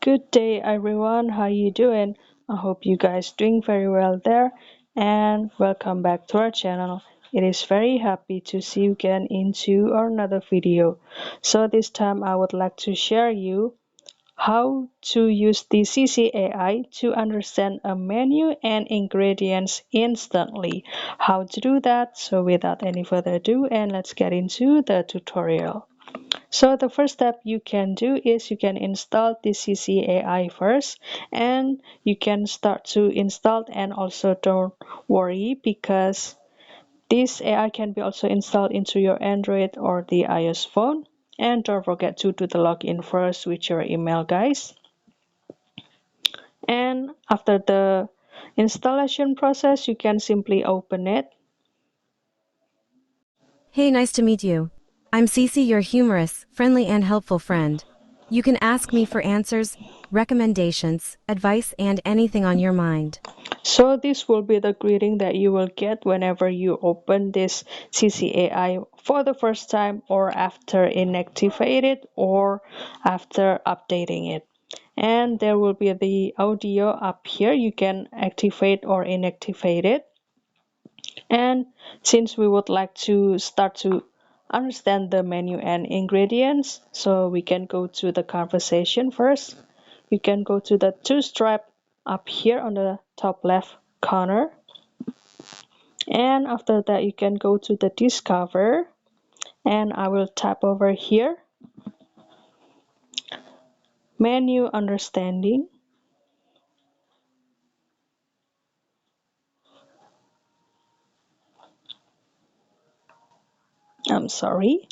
Good day everyone, how you doing? I hope you guys doing very well there and welcome back to our channel. It is very happy to see you again into another video. So this time I would like to share you how to use the Cici AI to understand a menu and ingredients instantly. How to do that? So without any further ado, and let's get into the tutorial. So the first step you can do is you can install the Cici AI first, and you can start to install, and also don't worry because this AI can be also installed into your Android or the iOS phone. And don't forget to do the login first with your email, guys. And after the installation process, you can simply open it. Hey, nice to meet you. I'm Cici, your humorous, friendly, and helpful friend. You can ask me for answers, recommendations, advice, and anything on your mind. So this will be the greeting that you will get whenever you open this Cici AI for the first time, or after inactivate it, or after updating it. And there will be the audio up here. You can activate or inactivate it. And since we would like to start to understand the menu and ingredients, so we can go to the conversation first. You can go to the two stripe up here on the top left corner, and after that you can go to the discover, and I will tap over here, menu understanding. I'm sorry.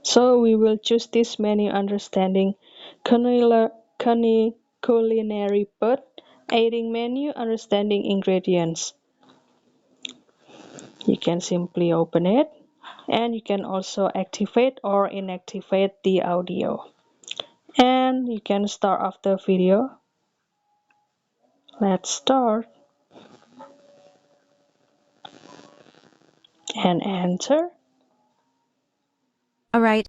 So we will choose this menu understanding culinary but aiding menu understanding ingredients. You can simply open it, and you can also activate or inactivate the audio. And you can start off the video. Let's start and enter. Alright,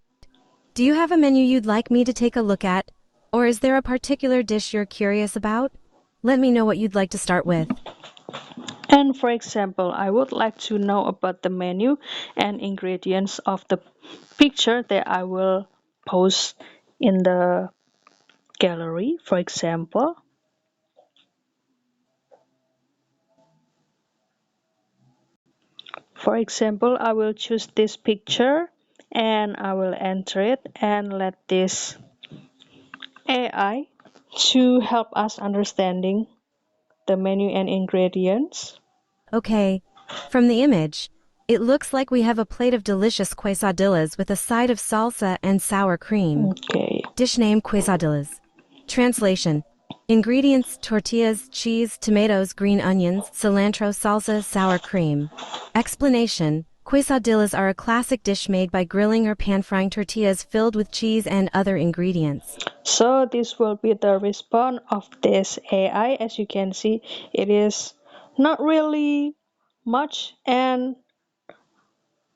do you have a menu you'd like me to take a look at? Or is there a particular dish you're curious about? Let me know what you'd like to start with. And for example, I would like to know about the menu and ingredients of the picture that I will post in the gallery, for example. For example, I will choose this picture and I will enter it and let this AI to help us understanding the menu and ingredients. Okay, from the image, it looks like we have a plate of delicious quesadillas with a side of salsa and sour cream. Okay. Dish name quesadillas. Translation. Ingredients: tortillas, cheese, tomatoes, green onions, cilantro, salsa, sour cream. Explanation. Quesadillas are a classic dish made by grilling or pan-frying tortillas filled with cheese and other ingredients. So this will be the response of this AI. As you can see, it is not really much and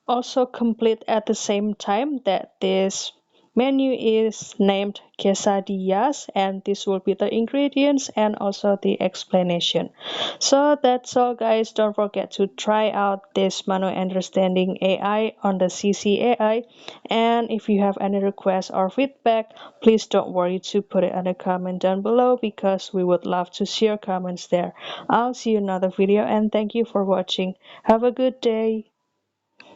also complete at the same time, that this menu is named quesadillas, and this will be the ingredients and also the explanation. So that's all, guys. Don't forget to try out this manual understanding AI on the Cici AI, and if you have any requests or feedback, please don't worry to put it in a comment down below, because we would love to see your comments there. I'll see you in another video, and thank you for watching. Have a good day.